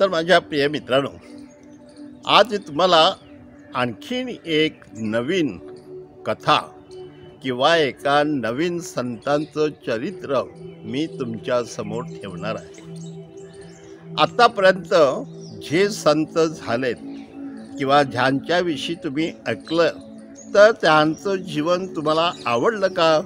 तर माझ्या प्रिय मित्रांनो, आज मी तुम्हाला आणखीन एक नवीन कथा किंवा एका नवीन संतांचं चरित्र मी तुमच्या समोर ठेवणार आहे. आतापर्यंत जे संत झालेत किंवा ज्यांच्याविषयी तुम्ही ऐकलं तर त्यांचं जीवन तुम्हाला आवडलं का,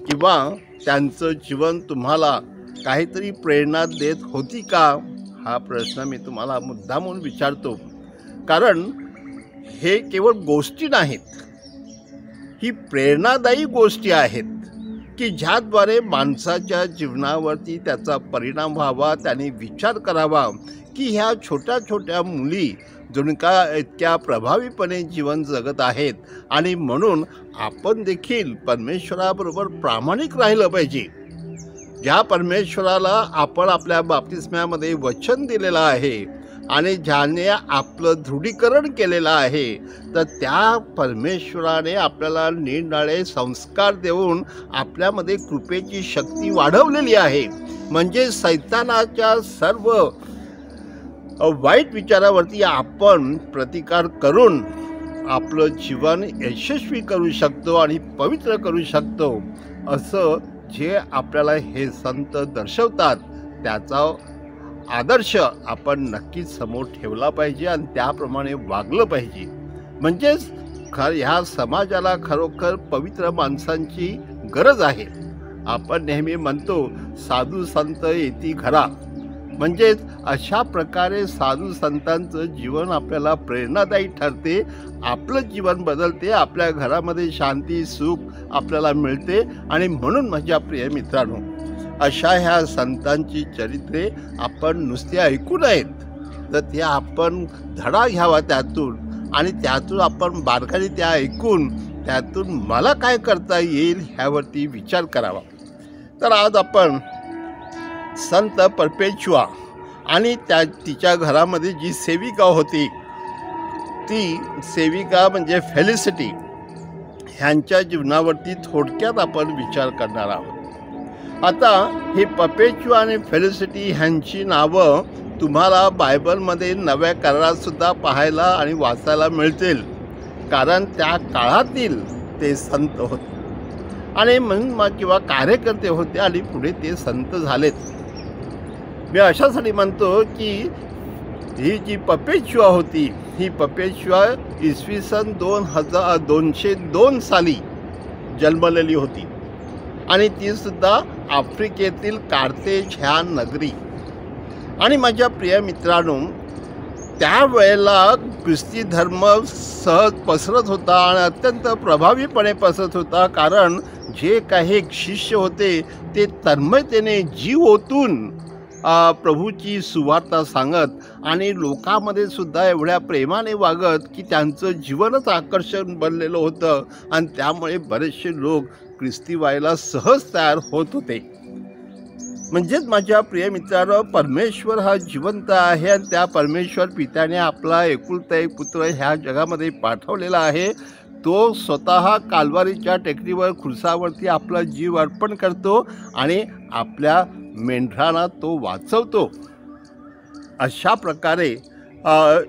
किंवा त्यांचं जीवन तुम्हाला काहीतरी प्रेरणा देत होती का, हा प्रश्न मी तुम्हाला मुद्दामून विचारतो. कारण हे केवळ गोष्टी नाहीत, ही प्रेरणादायी गोष्टी आहेत की ज्याद्वारे माणसाच्या जीवनावरती त्याचा परिणाम व्हावा, त्याने विचार करावा की ह्या छोट्या छोट्या मुली जणू का इतक्या प्रभावीपणे जीवन जगत आहेत आणि म्हणून आपण देखील परमेश्वराबरोबर प्रामाणिक राहिलं पाहिजे. ज्या परमेश्वराला आपण आपल्या बाप्तिस्म्यामध्ये वचन दिलेलं आहे आणि ज्याने आपलं दृढीकरण केलेलं आहे, तर त्या परमेश्वराने आपल्याला निरनिराळे संस्कार देऊन आपल्यामध्ये कृपेची शक्ती वाढवलेली आहे. म्हणजे सैतानाच्या सर्व वाईट विचारावरती आपण प्रतिकार करून आपलं जीवन यशस्वी करू शकतो आणि पवित्र करू शकतो, असं जे आपल्याला हे संत दर्शवतात त्याचा आदर्श आपण नक्कीच समोर ठेवला पाहिजे आणि त्याप्रमाणे वागलं पाहिजे. म्हणजेच ह्या समाजाला खरोखर पवित्र माणसांची गरज आहे. आपण नेहमी म्हणतो साधू संत येती घरा, म्हणजेच अशा प्रकारे साधू संतांचं जीवन आपल्याला प्रेरणादायी ठरते, आपलं जीवन बदलते, आपल्या घरामध्ये शांती सुख आपल्याला मिळते. आणि म्हणून माझ्या प्रिय मित्रांनो, अशा ह्या संतांची चरित्रे आपण नुसते ऐकू नयेत, तर त्या आपण धडा घ्यावा त्यातून, आणि त्यातून आपण बारकाईने त्या ऐकून त्यातून मला काय करता येईल ह्यावरती विचार करावा. तर आज आपण संत परपेच्युआ आणि तिच्या घरामध्ये जी सेविका होती, ती सेविका म्हणजे फेलिसिटी, ह्यांच्या जीवनावरती थोडक्यात आपण विचार करणार आहोत. आता हे परपेच्युआ आणि फेलिसिटी ह्यांची नावं तुम्हाला बायबलमध्ये नव्या करारातसुद्धा पाहायला आणि वाचायला मिळतील, कारण त्या काळातील ते संत होते आणि म्हणून किंवा कार्यकर्ते होते आणि पुढे ते संत झालेत. मी अशासाठी म्हणतो की ही जी परपेच्युआ होती, ही परपेच्युआ इसवी सन 2202 साली जन्मलेली होती आणि तीसुद्धा आफ्रिकेतील कार्थेज ह्या नगरी. आणि माझ्या प्रिय मित्रांनो, त्यावेळेला ख्रिस्ती धर्म सहज पसरत होता आणि अत्यंत प्रभावीपणे पसरत होता, कारण जे काही शिष्य होते ते तन्मयतेने जीव ओतून प्रभूची सुवार्ता सांगत आणि लोकांमध्ये सुद्धा एवढ्या प्रेमाने वागत की त्यांचं जीवनच आकर्षण बनलेलं होतं आणि त्यामुळे बरेचसे लोक ख्रिस्ती व्हायला सहज तयार होत होते. म्हणजेच माझ्या प्रिय मित्रांनो, परमेश्वर हा जिवंत आहे आणि त्या परमेश्वर पित्याने आपला एकुलता एक पुत्र ह्या जगामध्ये पाठवलेला आहे. तो स्वतः काल्वारीच्या टेकडीवर खुर्सावरती आपला जीव अर्पण करतो आणि आपल्या मेंढरांना तो वाचवतो. अशा प्रकारे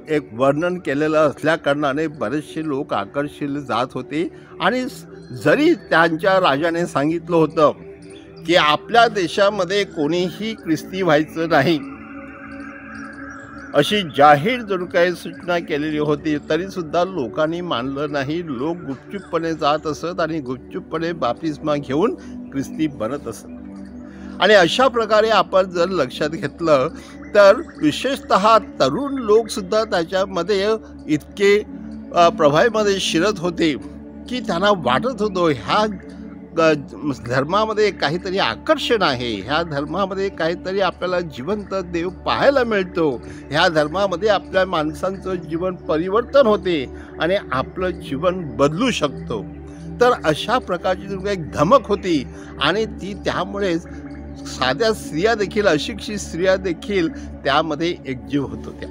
एक वर्णन केलेलं असल्याकारणाने बरेचसे लोक आकर्षिले जात होते. आणि जरी त्यांच्या राजाने सांगितलं होतं की आपल्या देशामध्ये कोणीही ख्रिस्ती व्हायचं नाही, अशी जाहीर जणू काही सूचना केलेली होती, तरीसुद्धा लोकांनी मानलं नाही. लोक गुपचूपपणे जात असत आणि गुपचूपपणे बाप्तिस्मा घेऊन ख्रिस्ती बनत असत. आणि अशा प्रकारे आपण जर लक्षात घेतलं तर विशेषतः तरुण लोकसुद्धा त्याच्यामध्ये इतके प्रभावीमध्ये शिरत होते की त्यांना वाटत होतं ह्या धर्मामध्ये काहीतरी आकर्षण आहे, ह्या धर्मामध्ये काहीतरी आपल्याला जिवंत देव पाहायला मिळतो, ह्या धर्मामध्ये आपल्या माणसांचं जीवन परिवर्तन होते आणि आपलं जीवन बदलू शकतो. तर अशा प्रकारची एक धमक होती आणि ती त्यामुळेच साध्या स्त्रिया देखील, अशिक्षित स्त्रिया देखील त्यामध्ये एकजीव होत होत्या.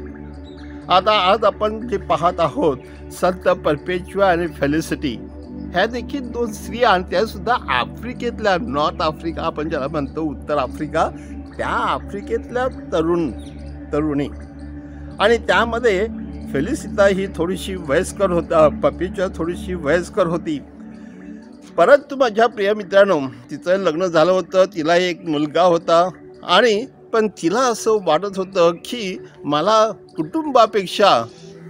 आता आज आपण जे पाहत आहोत संत परपेच्युआ आणि फेलिसिटी, ह्या देखील दोन स्त्रिया आणि त्यासुद्धा आफ्रिकेतल्या, नॉर्थ आफ्रिका आपण ज्याला म्हणतो उत्तर आफ्रिका, त्या आफ्रिकेतल्या तरुण तरुणी, आणि त्यामध्ये फेलिसिता ही थोडीशी वयस्कर होता, पपीच्या थोडीशी वयस्कर होती. परंतु माझ्या प्रिय मित्रांनो, तिचं लग्न झालं होतं, तिला एक मुलगा होता, आणि पण तिला असं वाटत होतं की मला कुटुंबापेक्षा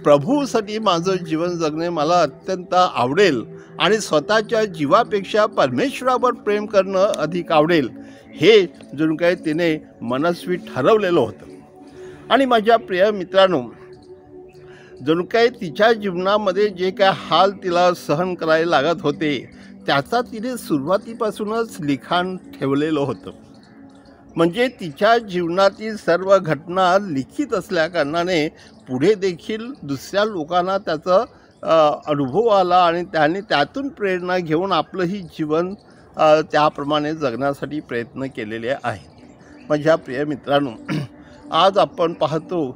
प्रभूसाठी माझं जीवन जगणे मला अत्यंत आवडेल, आणि स्वतःच्या जीवापेक्षा परमेश्वरावर प्रेम करणं अधिक आवडेल, हे जणू काही तिने मनस्वी ठरवलेलं होतं. आणि माझ्या प्रिय मित्रांनो, जणू काही तिच्या जीवनामध्ये जे काय हाल तिला सहन करायला लागत होते त्याचा तिने सुरुवातीपासूनच लिखाण ठेवलेलं होतं. म्हणजे तिच्या जीवनातील सर्व घटना लिखित असल्याकारणाने पुढे देखील दुसऱ्या लोकांना त्याचा अनुभव आला, आणि त्यांनी त्यातून प्रेरणा घेऊन आपलंही जीवन त्याप्रमाणे जगण्यासाठी प्रयत्न केलेले आहेत. माझ्या प्रिय मित्रांनो, आज आपण पाहतो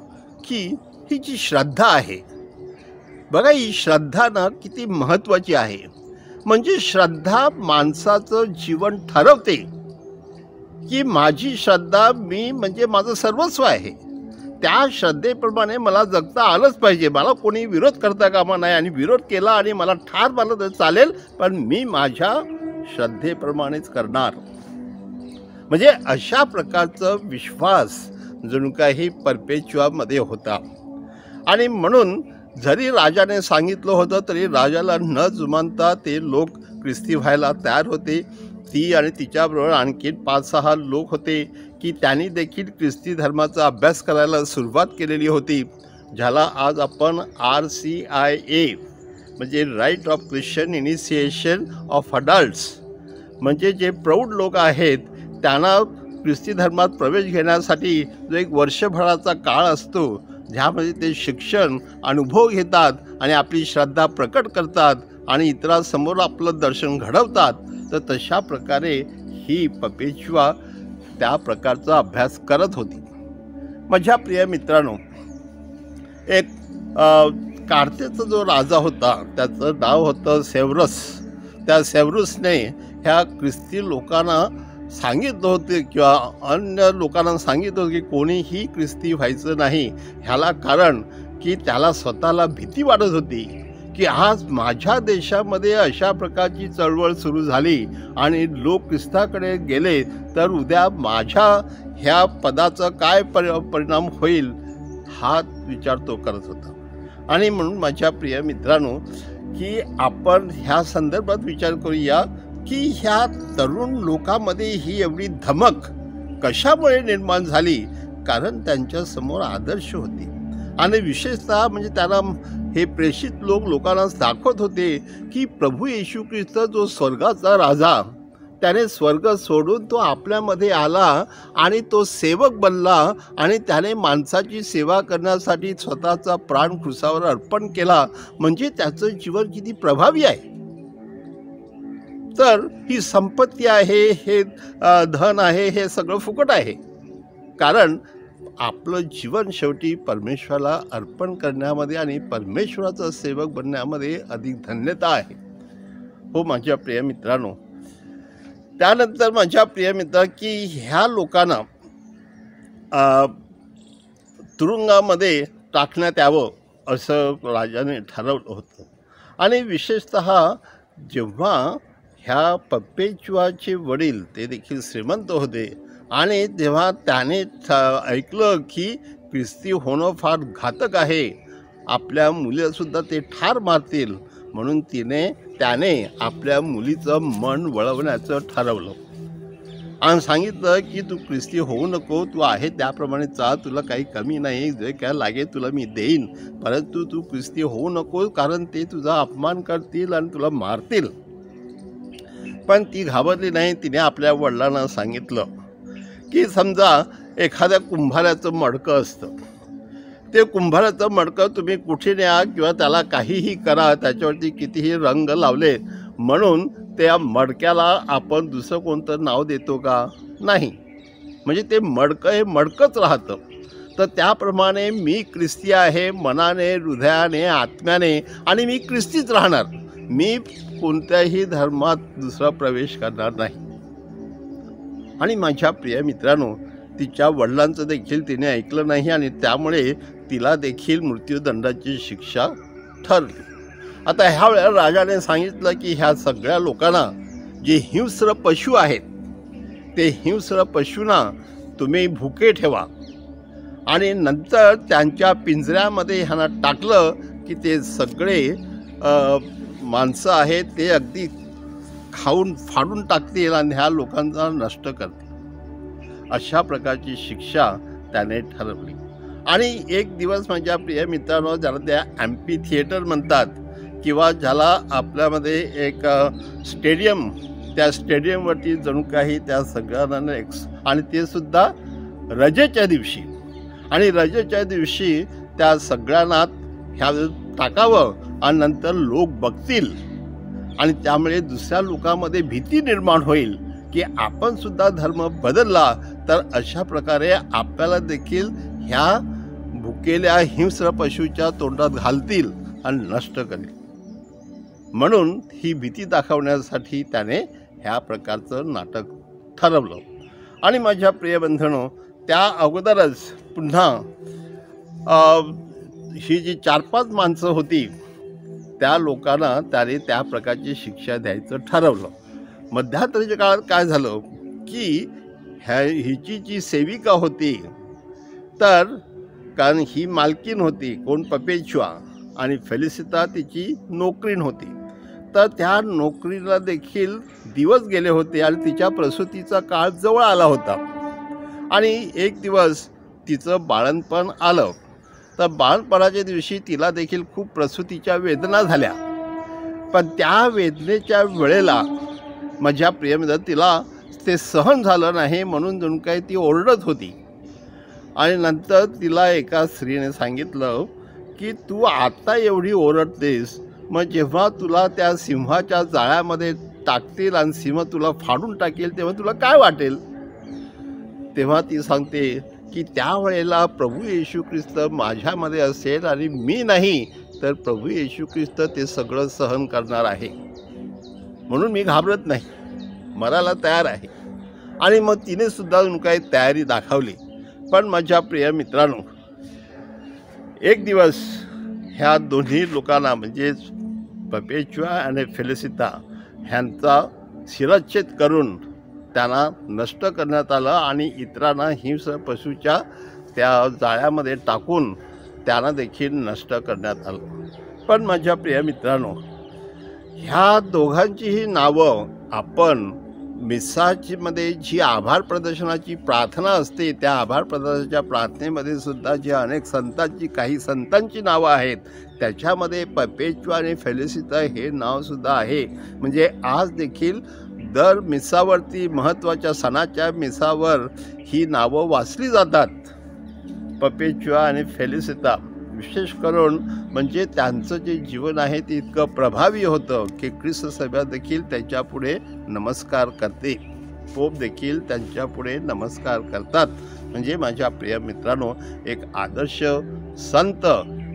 की ही जी श्रद्धा आहे बघा, ही श्रद्धा ना किती महत्त्वाची आहे. म्हणजे श्रद्धा माणसाचं जीवन ठरवते की माझी श्रद्धा मी म्हणजे माझं सर्वस्व आहे, त्या श्रद्धेप्रमाणे मला जगता आलंच पाहिजे. मला कोणी विरोध करता कामा नाही, आणि विरोध केला आणि मला ठार मारलं तर चालेल, पण मी माझ्या श्रद्धेप्रमाणेच करणार. म्हणजे अशा प्रकारचा विश्वास जणू काही परपेच्युआमध्ये होता. आणि म्हणून जरी राजाने सांगितलं होतं तरी राजाला न जुमानता ते लोक ख्रिस्ती व्हायला तयार होते. ती आणि तिच्याबरोबर आणखी 5-6 लोक होते की त्यांनी देखील ख्रिस्ती धर्माचा अभ्यास करायला सुरुवात केलेली होती, ज्याला आज आपण RCIA म्हणजे rite of Christian initiation of adults, म्हणजे जे प्रौढ लोक आहेत त्यांना ख्रिस्ती धर्मात प्रवेश घेण्यासाठी जो एक वर्षभराचा काळ असतो, ज्यामध्ये ते शिक्षण अनुभव घेतात आणि आपली श्रद्धा प्रकट करतात आणि इतरांसमोर आपलं दर्शन घडवतात, तर तशा प्रकारे ही पपेच्युआ त्या प्रकारचा अभ्यास करत होती. माझ्या प्रिय मित्रांनो, एक कार्तेचा जो राजा होता त्याचं नाव होतं सेव्हरस. त्या सेव्हरसने ह्या ख्रिस्ती लोकांना सांगितलं होते किंवा अन्य लोकांना सांगितलं होतं की कोणीही ख्रिस्ती व्हायचं नाही. ह्याला कारण की त्याला स्वतःला भीती वाटत होती की आज माझ्या देशामध्ये अशा प्रकारची चळवळ सुरू झाली आणि लोक ख्रिस्ताकडे गेले तर उद्या माझ्या ह्या पदाचा काय परिणाम होईल, हा विचार तो करत होता. आणि म्हणून माझ्या प्रिय मित्रांनो, की आपण ह्या संदर्भात विचार करूया की ह्या तरुण लोकांमध्ये ही एवढी धमक कशामुळे निर्माण झाली. कारण त्यांच्यासमोर आदर्श होते, आणि विशेषतः म्हणजे त्यांना हे प्रेषित लोकांना दाखवत होते की प्रभू येशू ख्रिस्त जो स्वर्गाचा राजा, त्याने स्वर्ग सोडून तो आपल्यामध्ये आला आणि तो सेवक बनला, आणि त्याने माणसाची सेवा करण्यासाठी स्वतःचा प्राण क्रूसावर अर्पण केला. म्हणजे त्याचं जीवन किती प्रभावी आहे. तर ही संपत्ती आहे, हे धन आहे, हे सगळं फुकट आहे. कारण आपलं जीवन शेवटी परमेश्वराला अर्पण करण्यामध्ये आणि परमेश्वराचा सेवक बनण्यामध्ये अधिक धन्यता आहे. हो माझ्या प्रिय मित्रांनो, त्यानंतर माझ्या प्रिय मित्र की ह्या लोकांना तुरुंगामध्ये टाकण्यात यावं असं राजाने ठरवलं होतं. आणि विशेषतः जेव्हा ह्या पपेच्युआचे वडील ते देखील श्रीमंत होते, आणि जेव्हा त्याने ऐकलं की ख्रिस्ती होणं फार घातक आहे, आपल्या मुलीसुद्धा ते ठार मारतील, म्हणून त्याने आपल्या मुलीचं मन वळवण्याचं ठरवलं आणि सांगितलं की तू ख्रिस्ती होऊ नको, तू आहे त्याप्रमाणे चाल, तुला काही कमी नाही, जे काय लागेल तुला मी देईन, परंतु तू ख्रिस्ती होऊ नको, कारण ते तुझा अपमान करतील आणि तुला मारतील. पण ती घाबरली नाही. तिने आपल्या वडिलांना सांगितलं की समजा एखाद्या कुंभाराचं मडकं असतं, ते कुंभाराचं मडकं तुम्ही कुठे न्या किंवा त्याला काहीही करा, त्याच्यावरती कितीही रंग लावले म्हणून त्या मडक्याला आपण दुसरं कोणतं नाव देतो का? नाही. म्हणजे ते मडकं हे मडकंच राहतं. तर त्याप्रमाणे मी ख्रिस्ती आहे मनाने, हृदयाने, आत्म्याने, आणि मी ख्रिस्तीच राहणार. मी कोणत्याही धर्मात दुसरा प्रवेश करणार नाही. आणि माझ्या प्रिय मित्रांनो, तिच्या वडिलांचं देखील तिने ऐकलं नाही आणि त्यामुळे तिला देखील मृत्यूदंडाची शिक्षा ठरली. आता ह्या वेळेला राजाने सांगितलं की ह्या सगळ्या लोकांना जे हिंस्र पशु आहेत ते हिंस्र पशूंना तुम्ही भुके ठेवा आणि नंतर त्यांच्या पिंजऱ्यामध्ये ह्यांना टाकलं की ते सगळे माणसं आहेत ते अगदी खाऊन फाडून टाकतील आणि ह्या लोकांचा नष्ट करतील. अशा प्रकारची शिक्षा त्याने ठरवली. आणि एक दिवस माझ्या प्रिय मित्रांनो, ज्याला त्या ॲम्पी थिएटर म्हणतात किंवा ज्याला आपल्यामध्ये एक स्टेडियम, त्या स्टेडियमवरती जणू काही त्या सगळ्यांना आणि ते सुद्धा रजेच्या दिवशी, आणि रजेच्या दिवशी त्या सगळ्यांना ह्या टाकावं आणि नंतर लोक बघतील आणि त्यामुळे दुसऱ्या लोकांमध्ये भीती निर्माण होईल की आपण सुद्धा धर्म बदलला तर अशा प्रकारे आपल्याला देखील ह्या भुकेल्या हिंस्र पशूच्या तोंडात घालतील आणि नष्ट करतील. म्हणून ही भीती दाखवण्यासाठी त्याने ह्या प्रकारचं नाटक ठरवलं. आणि माझ्या प्रिय बंधनो, त्या अगोदरच पुन्हा ही जी 4-5 माणसं होती त्या लोकांना त्याने त्या प्रकारची शिक्षा द्यायचं ठरवलं. मध्यंतरीच्या काळात काय झालं की हिची जी सेविका होती, तर कारण ही मालकीन होती कोण पपेच्युआ आणि फेलिसिता तिची नोकरीण होती, तर त्या नोकरीला देखील दिवस गेले होते आणि तिच्या प्रसूतीचा काळ जवळ आला होता. आणि एक दिवस तिचं बाळंतपण आलं, तर बाळंतपणाच्या दिवशी तिला देखील खूप प्रसूतीच्या वेदना झाल्या. पण त्या वेदनेच्या वेळेला माझ्या प्रियमित्र तिला ते सहन झालं नाही म्हणून जणू काही ती ओरडत होती. आणि नंतर तिला एका स्त्रीने सांगितलं की तू आता एवढी ओरडतेस, मग जेव्हा तुला त्या सिंहाच्या जाळ्यामध्ये टाकतील आणि सिंह तुला फाडून टाकेल तेव्हा तुला काय वाटेल? तेव्हा ती सांगते की त्यावेळेला प्रभू येशू ख्रिस्त माझ्यामध्ये असेल आणि मी नाही तर प्रभू येशू ख्रिस्त ते सगळं सहन करणार आहे, म्हणून मी घाबरत नाही, मरायला तयार आहे. आणि मग तिने सुद्धा काही तयारी दाखवली. पण माझ्या प्रिय मित्रांनो, एक दिवस ह्या दोन्ही लोकांना म्हणजे पपेच्युआ आणि फेलिसिता ह्यांचा शिरच्छेद करून त्यांना नष्ट करण्यात आलं आणि इतरांना हिंस्र पशूच्या त्या जाळ्यामध्ये टाकून त्यांना देखील नष्ट करण्यात आलं. पण माझ्या प्रिय मित्रांनो, ह्या दोघांचीही नावं आपण मिसामध्ये जी आभार प्रदर्शनाची प्रार्थना असते त्या आभार प्रदर्शनाच्या प्रार्थनेमध्ये सुद्धा जे अनेक संतांची काही संतांची नावं आहेत त्याच्यामध्ये पपेच्युआ आणि फेलिसिता हे नावसुद्धा आहे. म्हणजे आज देखील दर मिसावरती महत्त्वाच्या सणाच्या मिसावर ही नावं वाचली जातात. पपेच्युआ आणि फेलिसिता विशेष करून म्हणजे त्यांचं जे जीवन आहे ते इतकं प्रभावी होतं की ख्रिस्त सभा देखील त्याच्यापुढे नमस्कार करते, पोप देखील त्यांच्यापुढे नमस्कार करतात. म्हणजे माझ्या प्रिय मित्रांनो, एक आदर्श संत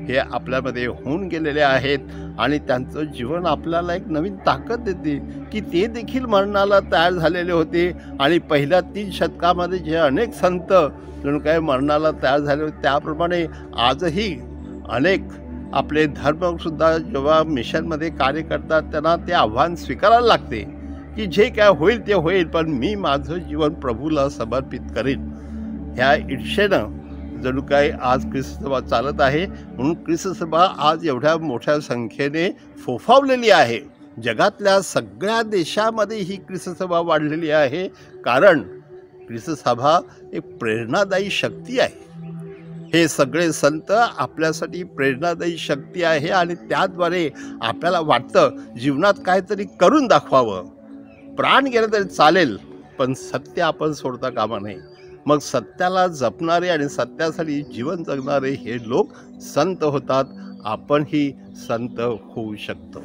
हे आपल्यामध्ये होऊन गेलेले आहेत आणि त्यांचं जीवन आपल्याला एक नवीन ताकद देते की ते देखील मरणाला तयार झालेले होते. आणि पहिल्या 3 शतकामध्ये जे अनेक संत जणू काय मरणाला तयार झाले होते त्याप्रमाणे आजही अनेक आपले धर्मसुद्धा जेव्हा मिशनमध्ये कार्य करतात त्यांना ते आव्हान स्वीकारायला लागते की जे काय होईल ते होईल, पण मी माझं जीवन प्रभूला समर्पित करीन. ह्या इच्छेनं जणू काय आज ख्रिस्त सभा चालत आहे. म्हणून ख्रिस्त सभा आज एवढ्या मोठ्या संख्येने फोफावलेली आहे. जगातल्या सगळ्या देशामध्ये ही ख्रिस्त सभा वाढलेली आहे, कारण ख्रिस्त सभा एक प्रेरणादायी शक्ती आहे. हे सगळे संत आपल्यासाठी प्रेरणादायी शक्ती आहे आणि त्याद्वारे आपल्याला वाटतं जीवनात काहीतरी करून दाखवावं. प्राण गेलं तरी चालेल, पण सत्य आपण सोडता कामा नये. मग सत्याला जपणारे आणि सत्यासाठी जीवन जगणारे हे लोक संत होतात. आपणही संत होऊ शकतो.